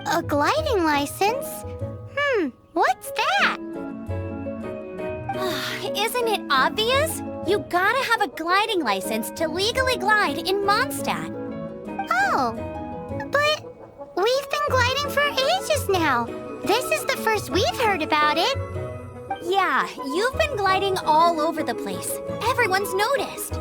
A gliding license? What's that? Isn't it obvious? You gotta have a gliding license to legally glide in Mondstadt. Oh, but we've been gliding for ages now. This is the first we've heard about it. Yeah, you've been gliding all over the place. Everyone's noticed.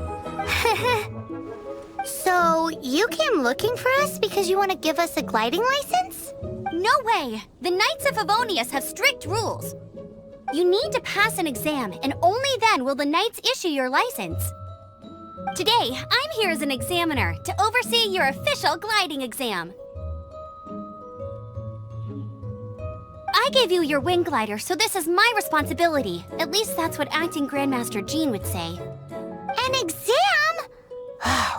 So, you came looking for us because you want to give us a gliding license? No way! The Knights of Favonius have strict rules. You need to pass an exam, and only then will the Knights issue your license. Today, I'm here as an examiner to oversee your official gliding exam. I gave you your wing glider, so this is my responsibility. At least that's what Acting Grandmaster Jean would say. An exam?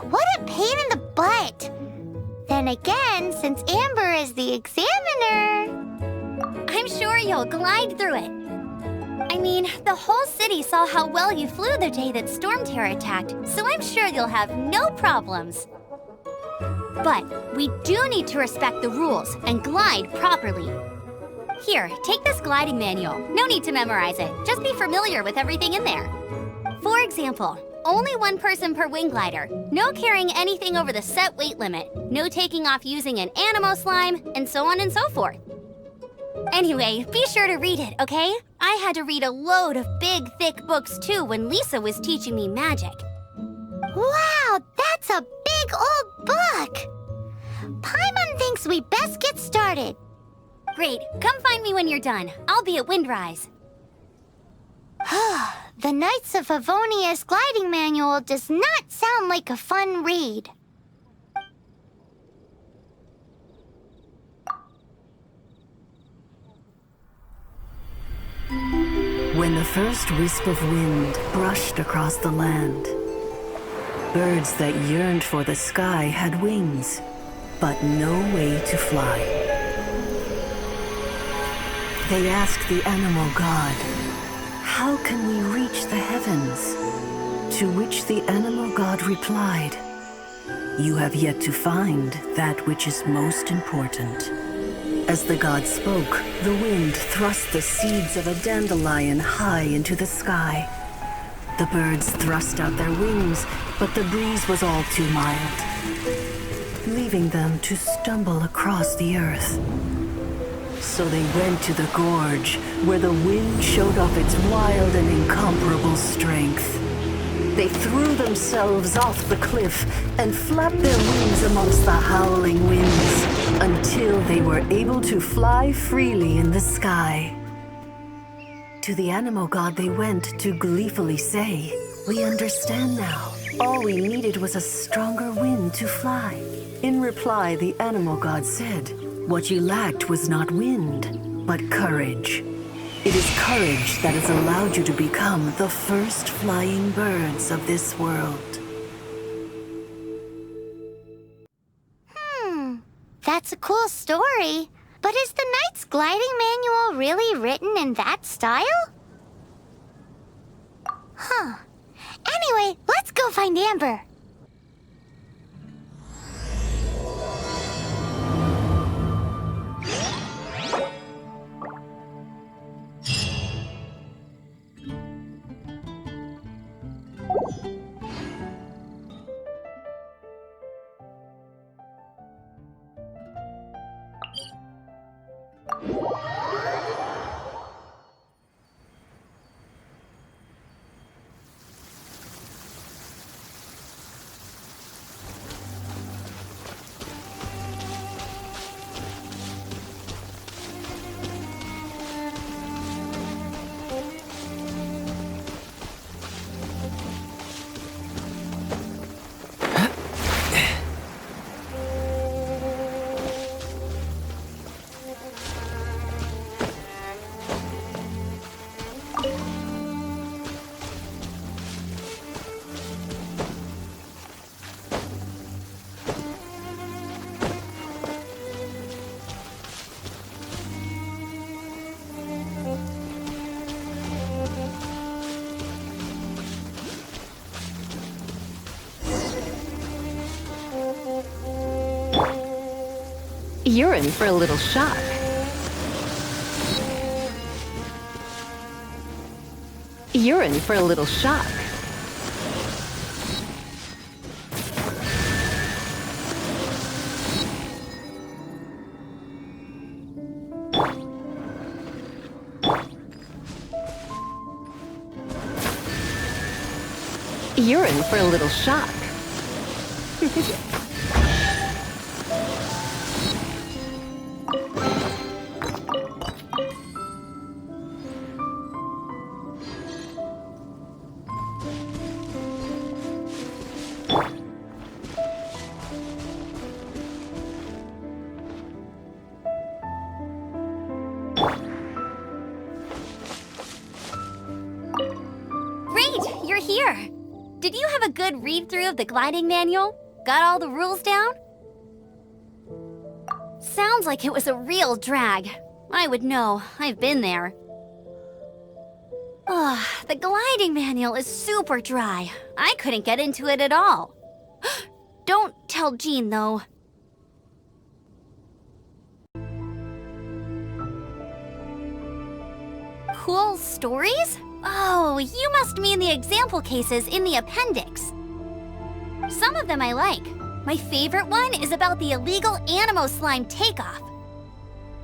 What a pain in the butt! Then again, since Amber is the examiner... I'm sure you'll glide through it. I mean, the whole city saw how well you flew the day that Storm Terror attacked, so I'm sure you'll have no problems. But we do need to respect the rules and glide properly. Here, take this gliding manual. No need to memorize it. Just be familiar with everything in there. For example, only one person per wing glider, no carrying anything over the set weight limit, no taking off using an animo slime, and so on and so forth. Anyway, be sure to read it, okay? I had to read a load of big, thick books too when Lisa was teaching me magic. Wow, that's a big old book! Paimon thinks we best get started. Great, come find me when you're done. I'll be at Windrise. The Knights of Favonius gliding manual does not sound like a fun read. When the first wisp of wind brushed across the land, birds that yearned for the sky had wings, but no way to fly. They asked the animal god, "How can we reach the heavens?" To which the animal god replied, "You have yet to find that which is most important." As the god spoke, the wind thrust the seeds of a dandelion high into the sky. The birds thrust out their wings, but the breeze was all too mild, leaving them to stumble across the earth. So they went to the gorge, where the wind showed off its wild and incomparable strength. They threw themselves off the cliff and flapped their wings amongst the howling winds until they were able to fly freely in the sky. To the animal god they went to gleefully say, "We understand now. All we needed was a stronger wind to fly." In reply, the animal god said, "What you lacked was not wind, but courage. It is courage that has allowed you to become the first flying birds of this world." That's a cool story. But is the Knight's gliding manual really written in that style? Anyway, let's go find Amber. You're in for a little shock. You're in for a little shock. You're in for a little shock. Great, you're here. Did you have a good read-through of the gliding manual? Got all the rules down? Sounds like it was a real drag. I would know. I've been there. Ugh, the gliding manual is super dry. I couldn't get into it at all. Don't tell Jean, though. Cool stories? Oh, you must mean the example cases in the appendix. Some of them I like. My favorite one is about the illegal Animo Slime takeoff.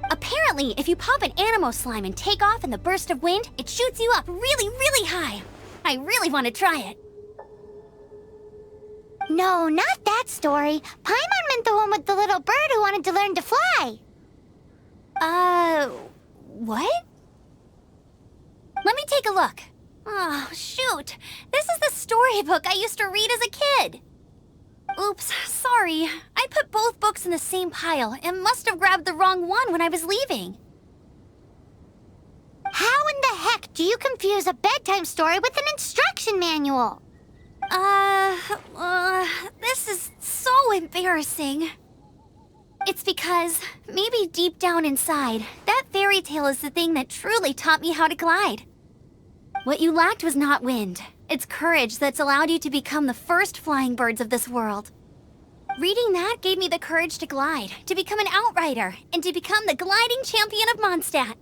Apparently, if you pop an Animo Slime and take off in the burst of wind, it shoots you up really, really high. I really want to try it. No, not that story. Paimon meant the one with the little bird who wanted to learn to fly. What? Let me take a look. Oh, shoot. This is the storybook I used to read as a kid. Oops, sorry. I put both books in the same pile and must have grabbed the wrong one when I was leaving. How in the heck do you confuse a bedtime story with an instruction manual? This is so embarrassing. It's because, maybe deep down inside, that fairy tale is the thing that truly taught me how to glide. What you lacked was not wind. It's courage that's allowed you to become the first flying birds of this world. Reading that gave me the courage to glide, to become an outrider, and to become the gliding champion of Mondstadt.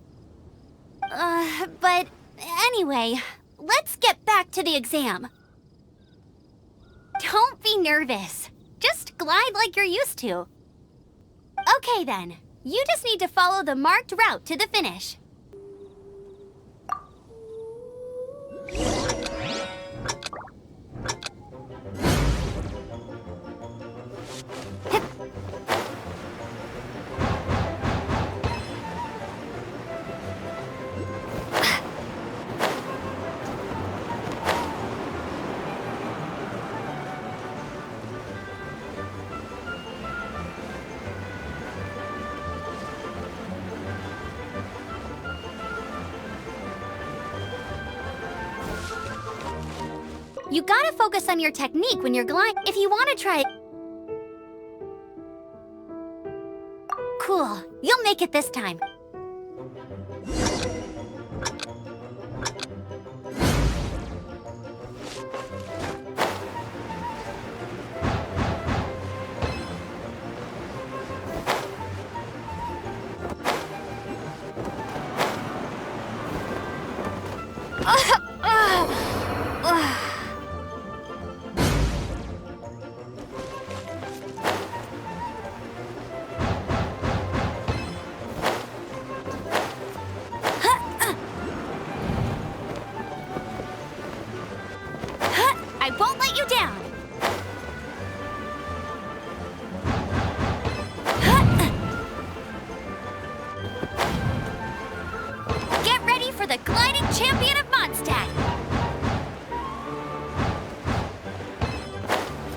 But anyway, let's get back to the exam. Don't be nervous. Just glide like you're used to. Okay then, you just need to follow the marked route to the finish. You gotta focus on your technique when you're gliding if you want to try it. Cool, you'll make it this time. I won't let you down. Get ready for the gliding champion of Mondstadt.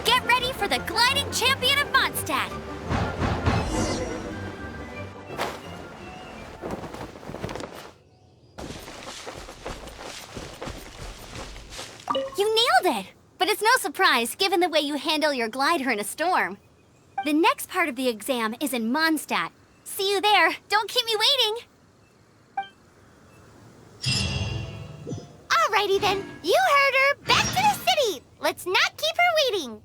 Get ready for the gliding champion of Mondstadt. You nailed it! But it's no surprise, given the way you handle your glider in a storm. The next part of the exam is in Mondstadt. See you there. Don't keep me waiting. Alrighty then, you heard her. Back to the city. Let's not keep her waiting.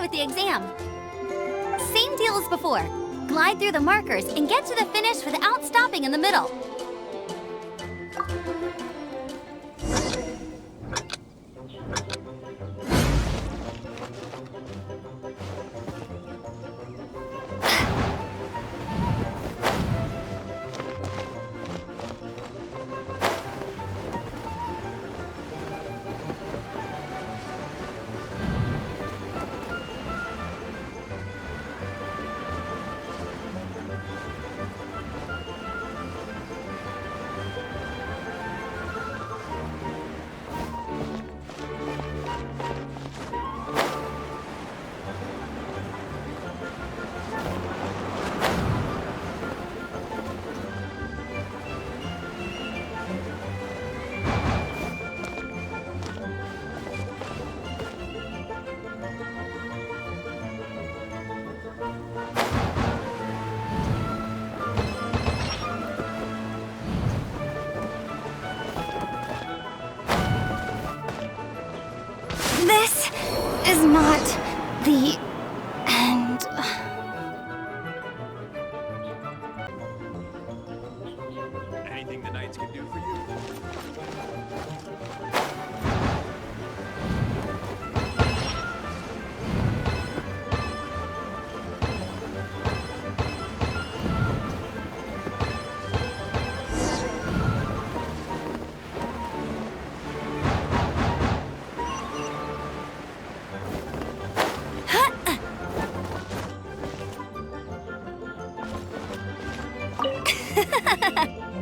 with the exam. Same deal as before. Glide through the markers and get to the finish without stopping in the middle. This is not the end. Anything the Knights can do for you?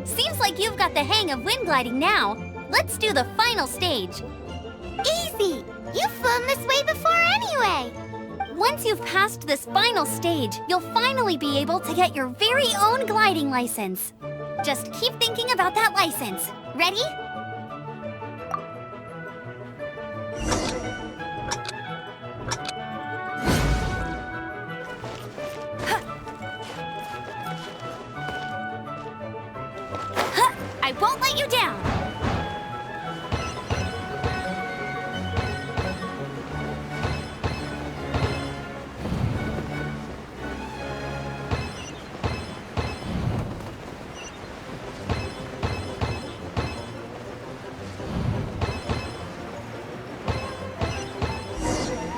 Seems like you've got the hang of wind gliding now. Let's do the final stage. Easy! You've flown this way before anyway! Once you've passed this final stage, you'll finally be able to get your very own gliding license. Just keep thinking about that license. Ready? I won't let you down!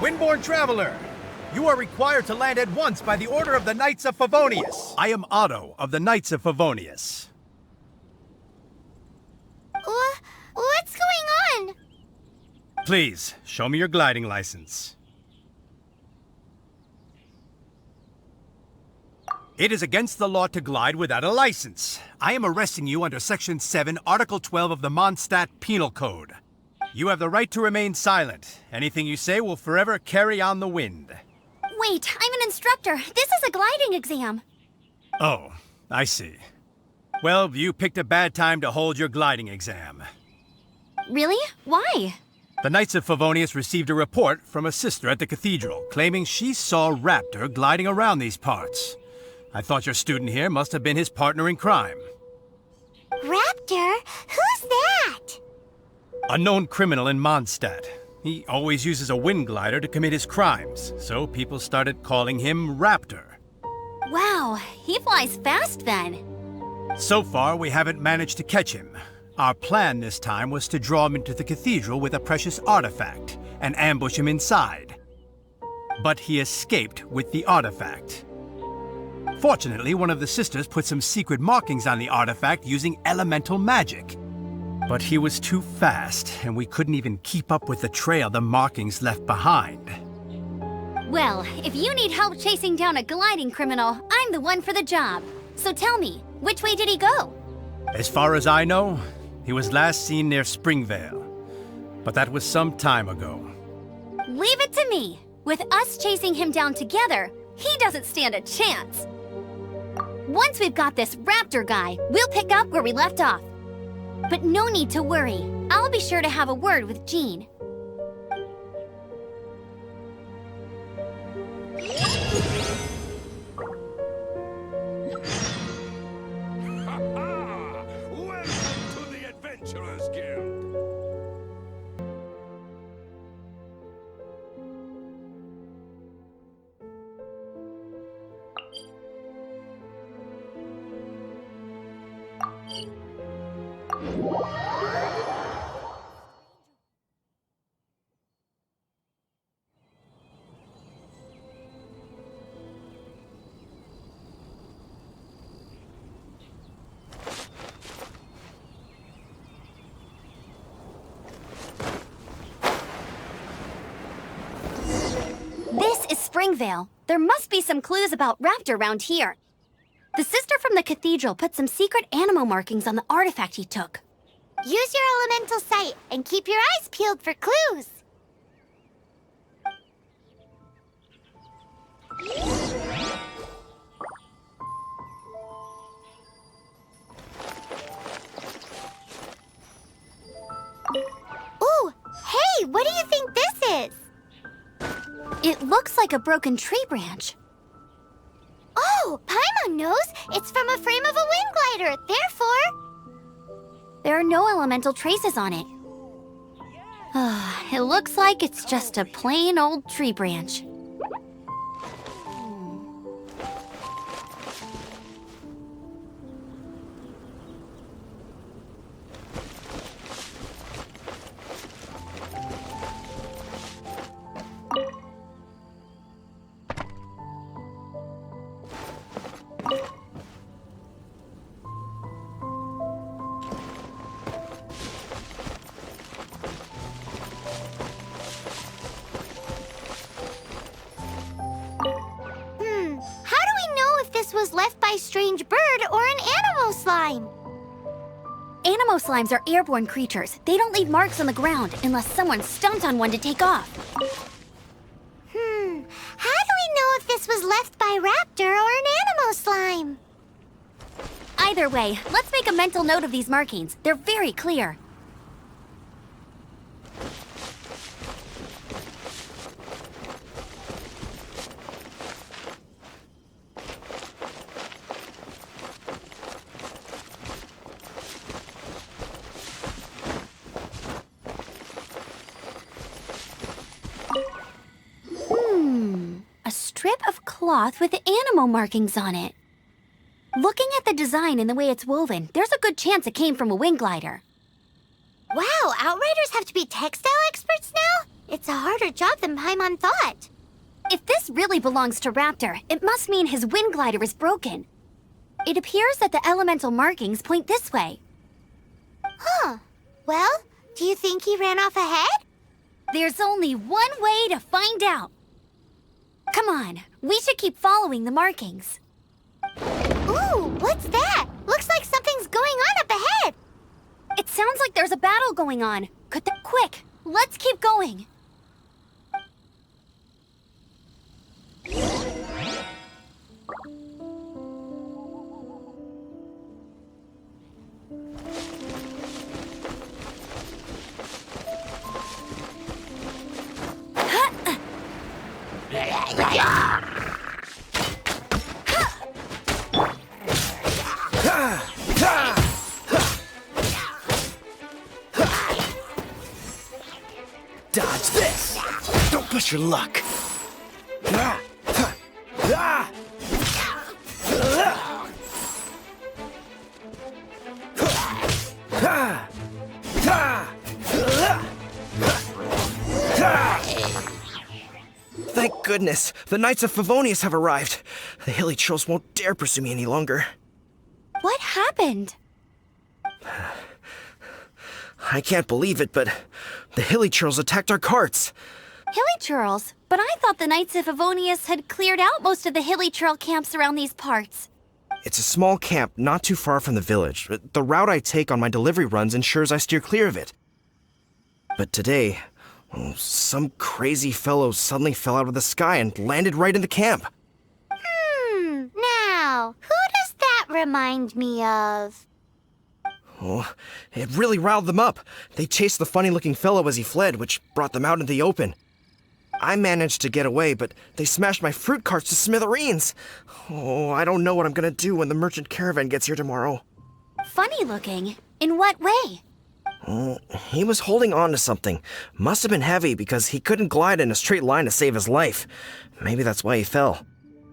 Windborne Traveler! You are required to land at once by the order of the Knights of Favonius. I am Otto of the Knights of Favonius. What's going on? Please, show me your gliding license. It is against the law to glide without a license. I am arresting you under Section 7, Article 12 of the Mondstadt Penal Code. You have the right to remain silent. Anything you say will forever carry on the wind. Wait, I'm an instructor. This is a gliding exam. Oh, I see. Well, you picked a bad time to hold your gliding exam. Really? Why? The Knights of Favonius received a report from a sister at the cathedral claiming she saw Raptor gliding around these parts. I thought your student here must have been his partner in crime. Raptor? Who's that? A known criminal in Mondstadt. He always uses a wind glider to commit his crimes, so people started calling him Raptor. Wow, he flies fast then. So far, we haven't managed to catch him. Our plan this time was to draw him into the cathedral with a precious artifact and ambush him inside. But he escaped with the artifact. Fortunately, one of the sisters put some secret markings on the artifact using elemental magic. But he was too fast, and we couldn't even keep up with the trail the markings left behind. Well, if you need help chasing down a gliding criminal, I'm the one for the job. So tell me, which way did he go? As far as I know, he was last seen near Springvale. But that was some time ago. Leave it to me. With us chasing him down together, he doesn't stand a chance. Once we've got this Raptor guy, we'll pick up where we left off. But no need to worry. I'll be sure to have a word with Jean. Welcome to the Adventurers Guild! This is Springvale. There must be some clues about Raptor around here. The sister from the cathedral put some secret animal markings on the artifact he took. Use your elemental sight and keep your eyes peeled for clues. Ooh, hey, what do you think this is? It looks like a broken tree branch. Oh, Paimon knows. It's from a frame of a wind glider. Therefore, There are no elemental traces on it. It looks like it's just a plain old tree branch. how do we know if this was left by strange bird or an animal slime? Animo slimes are airborne creatures. They don't leave marks on the ground unless someone stomped on one to take off. How do we know if this was left by raptor or an animal slime? Either way, let's make a mental note of these markings. They're very clear. A strip of cloth with animal markings on it. Looking at the design and the way it's woven, there's a good chance it came from a wing glider. Wow, Outriders have to be textile experts now? It's a harder job than Paimon thought. If this really belongs to Raptor, it must mean his wind glider is broken. It appears that the elemental markings point this way. Huh. Well, do you think he ran off ahead? There's only one way to find out. Come on, we should keep following the markings. Ooh, what's that? Looks like something's going on up ahead. It sounds like there's a battle going on. Quick, let's keep going. Dodge this! Don't push your luck! Thank goodness, the Knights of Favonius have arrived. The hilly trolls won't dare pursue me any longer. What happened? I can't believe it, but the hilly trolls attacked our carts. Hilly churls? But I thought the Knights of Favonius had cleared out most of the hilly churl camps around these parts. It's a small camp not too far from the village. The route I take on my delivery runs ensures I steer clear of it. But today, some crazy fellow suddenly fell out of the sky and landed right in the camp. Now, who does that remind me of? Oh, it really riled them up. They chased the funny-looking fellow as he fled, which brought them out into the open. I managed to get away, but they smashed my fruit carts to smithereens. Oh, I don't know what I'm gonna do when the merchant caravan gets here tomorrow. Funny looking? In what way? He was holding on to something. Must have been heavy because he couldn't glide in a straight line to save his life. Maybe that's why he fell.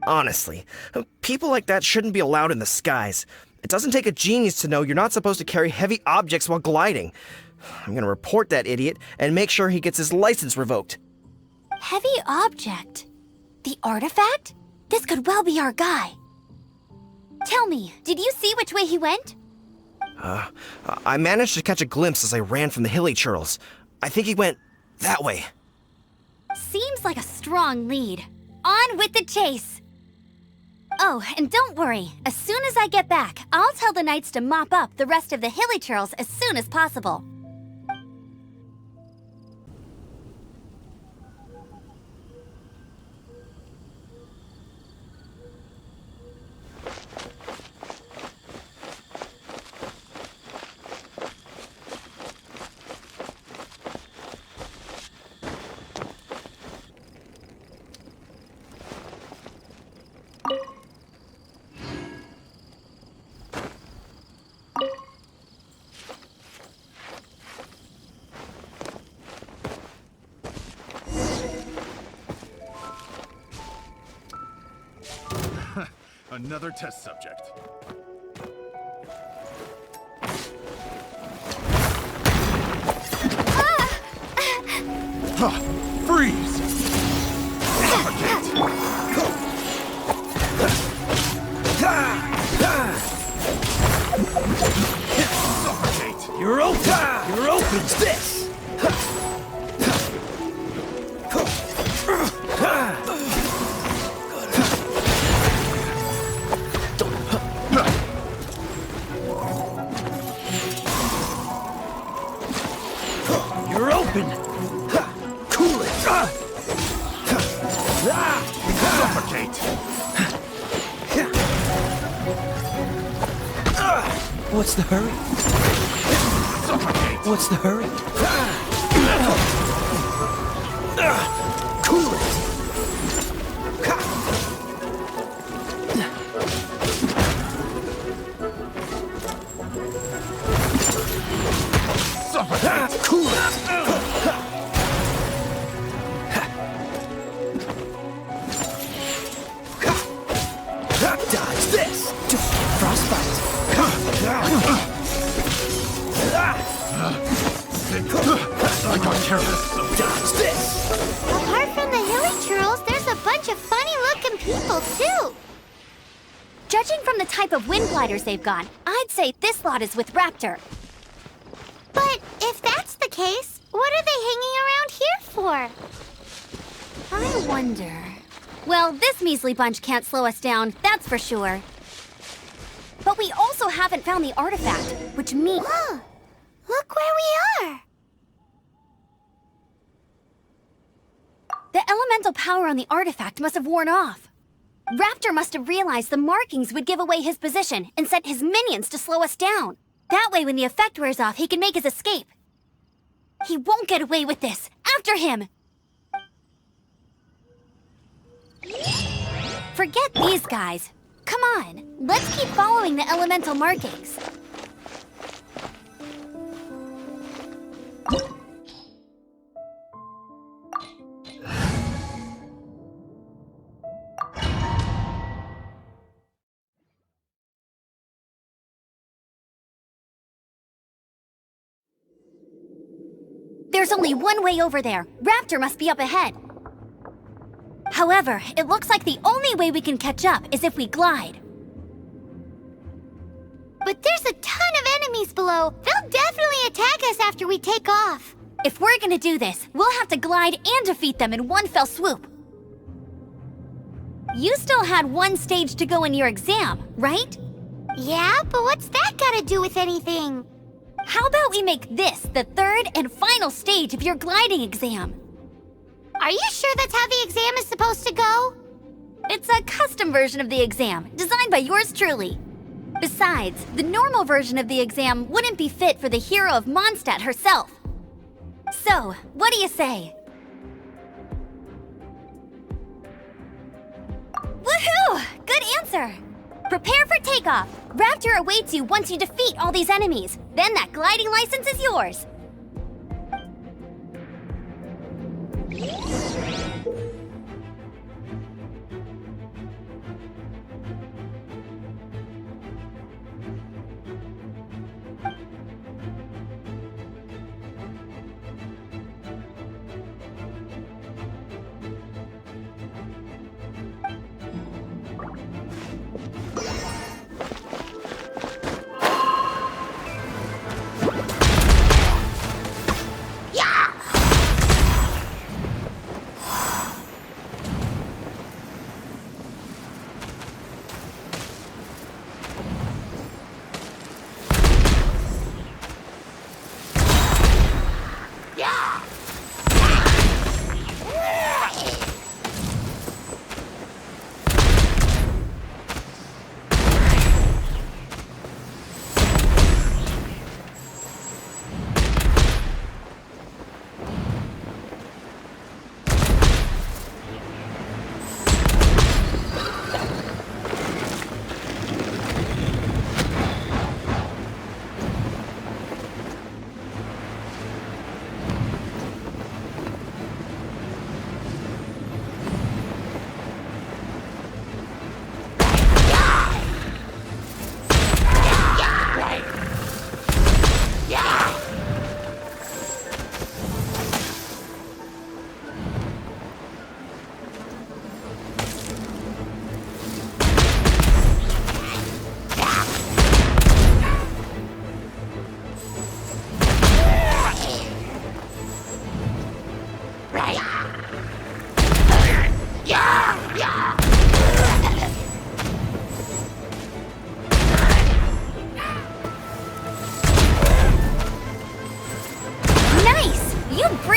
Honestly, people like that shouldn't be allowed in the skies. It doesn't take a genius to know you're not supposed to carry heavy objects while gliding. I'm gonna report that idiot and make sure he gets his license revoked. Heavy object? The artifact? This could well be our guy. Tell me, did you see which way he went? I managed to catch a glimpse as I ran from the hilly churls. I think he went that way. Seems like a strong lead. On with the chase! Oh, and don't worry. As soon as I get back, I'll tell the knights to mop up the rest of the hilly churls as soon as possible. Another test subject. Freeze! Suffocate! You're open! You're open! This! You're open! Cool it! Suffocate! What's the hurry? Suffocate! What's the hurry? Cool it! Suffocate! Cool it! Dodge this! Frostbite! I got careless. Dodge this! Apart from the hilly churls, there's a bunch of funny-looking people, too. Judging from the type of wind gliders they've got, I'd say this lot is with Raptor. But if that's the case, what are they hanging around here for? I wonder... Well, this measly bunch can't slow us down, that's for sure. But we also haven't found the artifact, which means... Huh. Look where we are. The elemental power on the artifact must have worn off. Raptor must have realized the markings would give away his position and sent his minions to slow us down. That way, when the effect wears off, he can make his escape. He won't get away with this. After him! Forget these guys. Come on, let's keep following the elemental markings. There's only one way over there. Raptor must be up ahead. However, it looks like the only way we can catch up is if we glide. But there's a ton of enemies below. They'll definitely attack us after we take off. If we're gonna do this, we'll have to glide and defeat them in one fell swoop. You still had one stage to go in your exam, right? Yeah, but what's that gotta do with anything? How about we make this the third and final stage of your gliding exam? Are you sure that's how the exam is supposed to go? It's a custom version of the exam, designed by yours truly. Besides, the normal version of the exam wouldn't be fit for the hero of Mondstadt herself. So, what do you say? Woohoo! Good answer! Prepare for takeoff. Raptor awaits you once you defeat all these enemies. Then that gliding license is yours.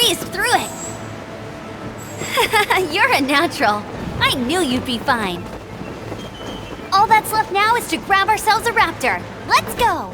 breezed through it. You're a natural. I knew you'd be fine. All that's left now is to grab ourselves a raptor. Let's go!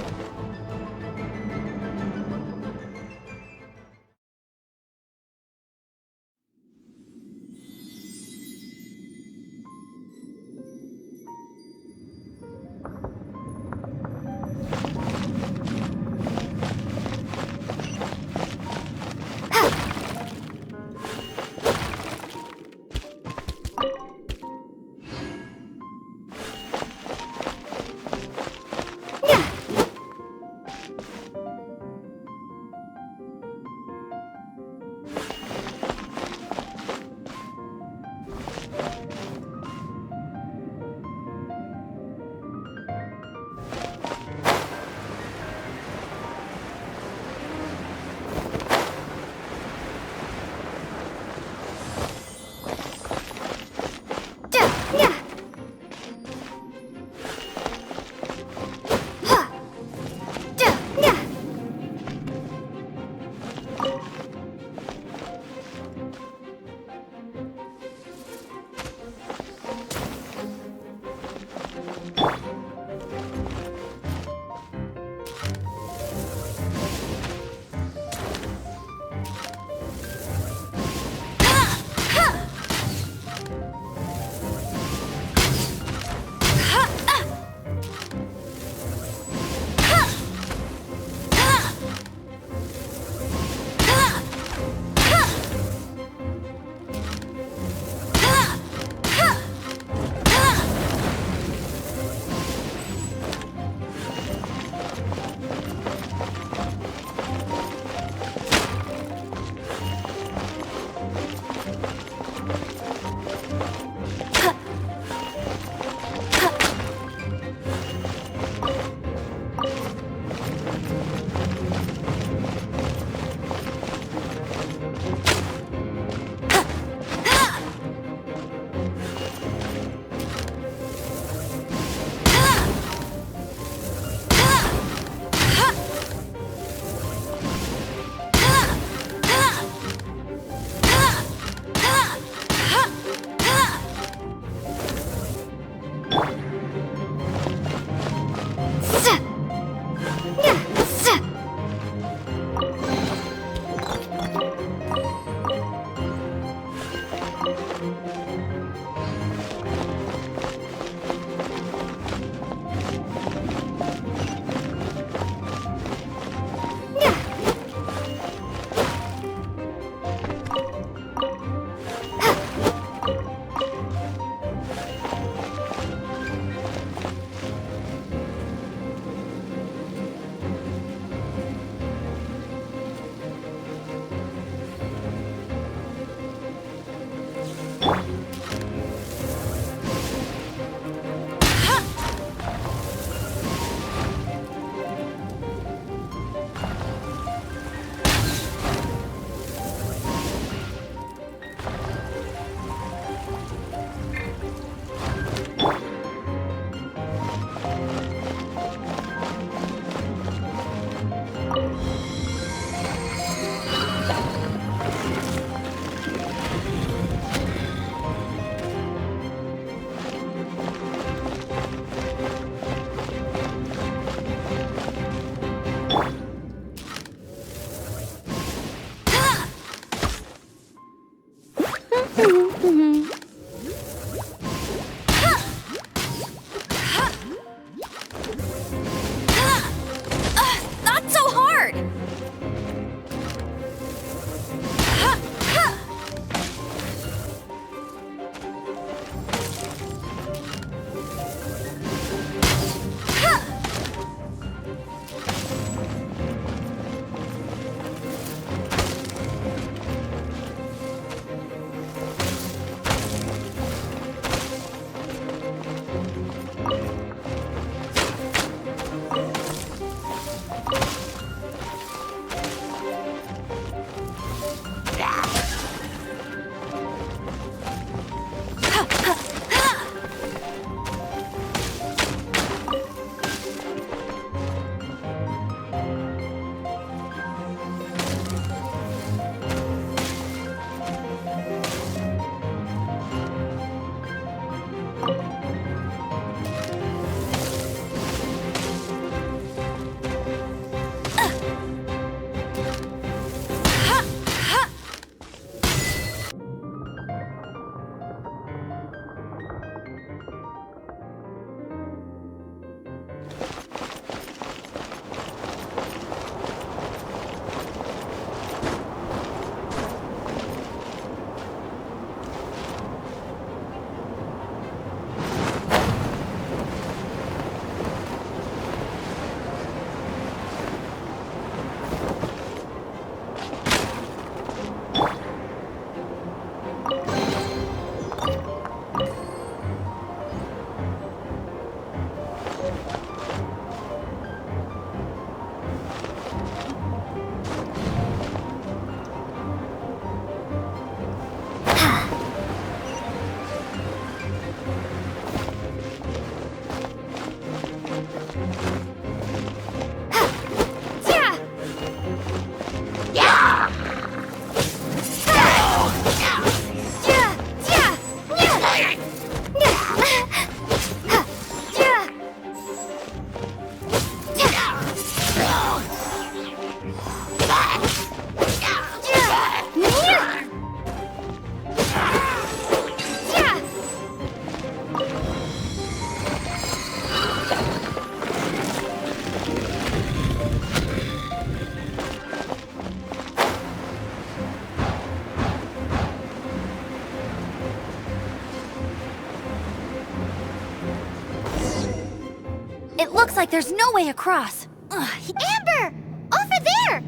like there's no way across. Ugh. Amber! Over there!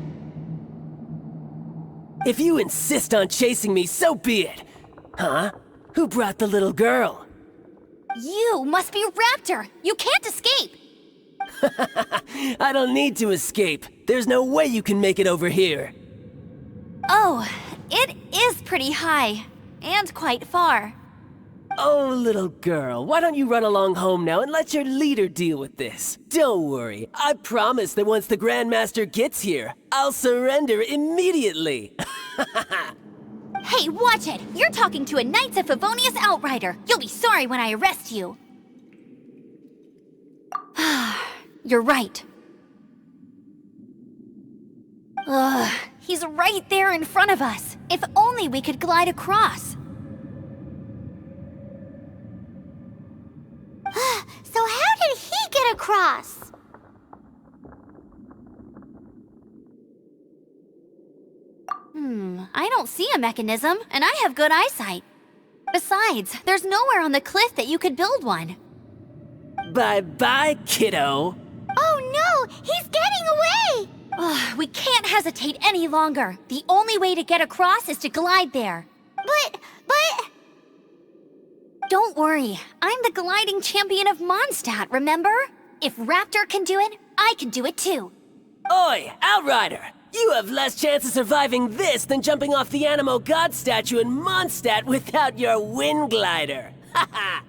If you insist on chasing me, so be it. Huh? Who brought the little girl? You must be Raptor! You can't escape! I don't need to escape. There's no way you can make it over here. Oh, it is pretty high. And quite far. Oh, little girl, why don't you run along home now and let your leader deal with this? Don't worry, I promise that once the Grandmaster gets here, I'll surrender immediately. Hey, watch it! You're talking to a Knights of Favonius outrider! You'll be sorry when I arrest you! You're right. Ugh, he's right there in front of us. If only we could glide across. So how did he get across? I don't see a mechanism, and I have good eyesight. Besides, there's nowhere on the cliff that you could build one. Bye-bye, kiddo. Oh no! He's getting away! Ugh, we can't hesitate any longer. The only way to get across is to glide there. But... Don't worry, I'm the gliding champion of Mondstadt, remember? If Raptor can do it, I can do it too. Oi, Outrider! You have less chance of surviving this than jumping off the Animo God statue in Mondstadt without your wind glider. Haha!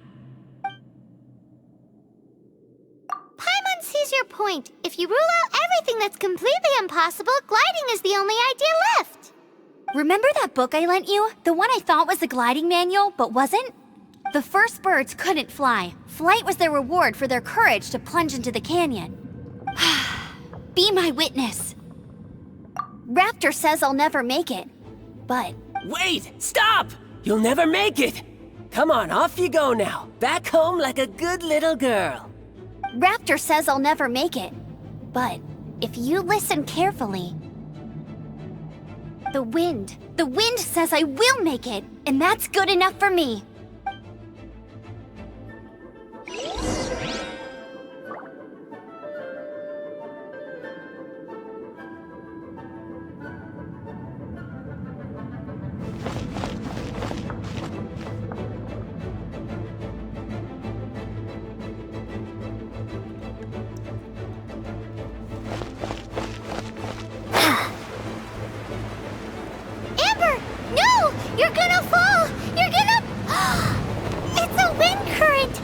Paimon sees your point. If you rule out everything that's completely impossible, gliding is the only idea left. Remember that book I lent you? The one I thought was the gliding manual, but wasn't? The first birds couldn't fly. Flight was their reward for their courage to plunge into the canyon. Be my witness. Raptor says I'll never make it, but... Wait! Stop! You'll never make it! Come on, off you go now. Back home like a good little girl. Raptor says I'll never make it, but if you listen carefully... The wind says I will make it, and that's good enough for me. Amber! No! You're gonna fall! You're gonna... It's a wind current!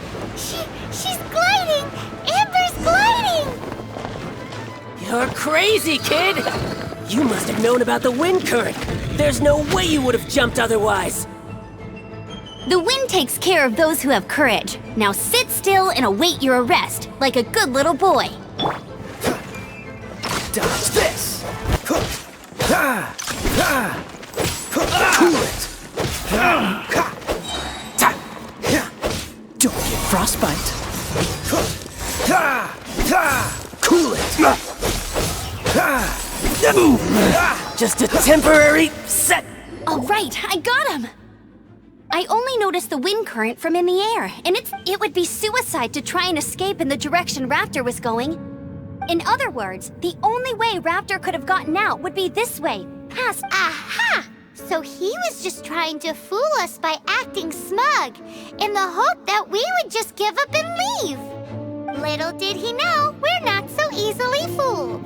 She's gliding! Amber's gliding! You're crazy, kid! You must have known about the wind current. There's no way you would have jumped otherwise. The wind takes care of those who have courage. Now sit still and await your arrest, like a good little boy. Dodge this! Cool it! Don't get frostbite. Cool it! Just a temporary set. All right, I got him! I only noticed the wind current from in the air, and it would be suicide to try and escape in the direction Raptor was going. In other words, the only way Raptor could have gotten out would be this way, past... Aha! So he was just trying to fool us by acting smug, in the hope that we would just give up and leave. Little did he know, we're not so easily fooled.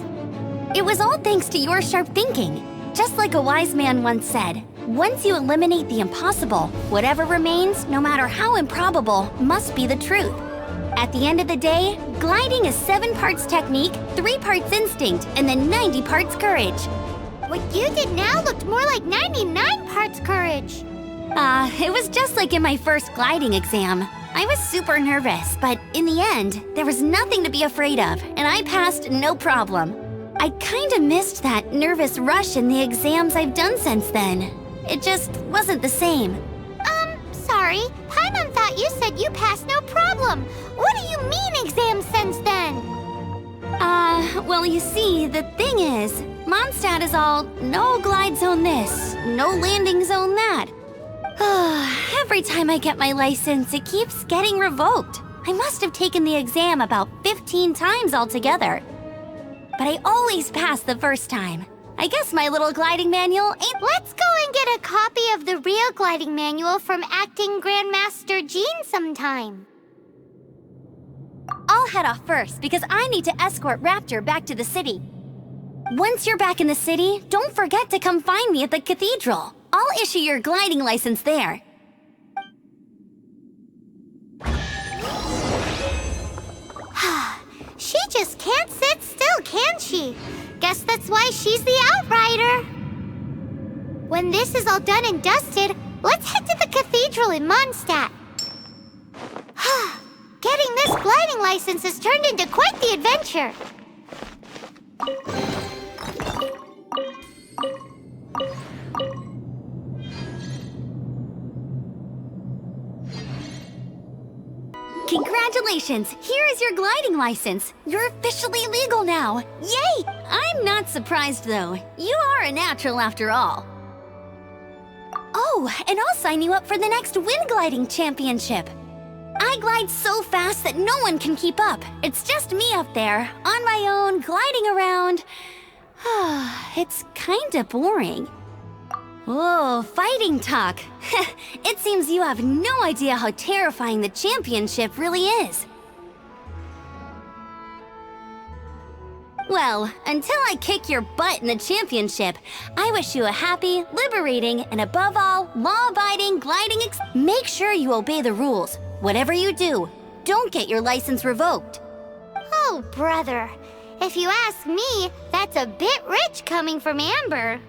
It was all thanks to your sharp thinking. Just like a wise man once said, once you eliminate the impossible, whatever remains, no matter how improbable, must be the truth. At the end of the day, gliding is 7 parts technique, 3 parts instinct, and then 90 parts courage. What you did now looked more like 99 parts courage. It was just like in my first gliding exam. I was super nervous, but in the end, there was nothing to be afraid of, and I passed no problem. I kinda missed that nervous rush in the exams I've done since then. It just wasn't the same. Sorry. Paimon thought you said you passed no problem. What do you mean exam since then? Well, you see, the thing is, Mondstadt is all no glide zone this, no landing zone that. Every time I get my license, it keeps getting revoked. I must have taken the exam about 15 times altogether. But I always pass the first time. I guess my little gliding manual ain't... Let's go and get a copy of the real gliding manual from Acting Grandmaster Jean sometime. I'll head off first because I need to escort Raptor back to the city. Once you're back in the city, don't forget to come find me at the cathedral. I'll issue your gliding license there. She just can't sit still, can she? Guess that's why she's the Outrider. When this is all done and dusted, let's head to the cathedral in Mondstadt. Getting this gliding license has turned into quite the adventure. Congratulations! Here is your gliding license. You're officially legal now. Yay! I'm not surprised, though. You are a natural after all. Oh, and I'll sign you up for the next wind gliding championship. I glide so fast that no one can keep up. It's just me up there, on my own, gliding around. It's kinda boring. Oh, fighting talk. It seems you have no idea how terrifying the championship really is. Well, until I kick your butt in the championship, I wish you a happy, liberating, and above all, law-abiding gliding Make sure you obey the rules. Whatever you do, don't get your license revoked. Oh, brother. If you ask me, that's a bit rich coming from Amber.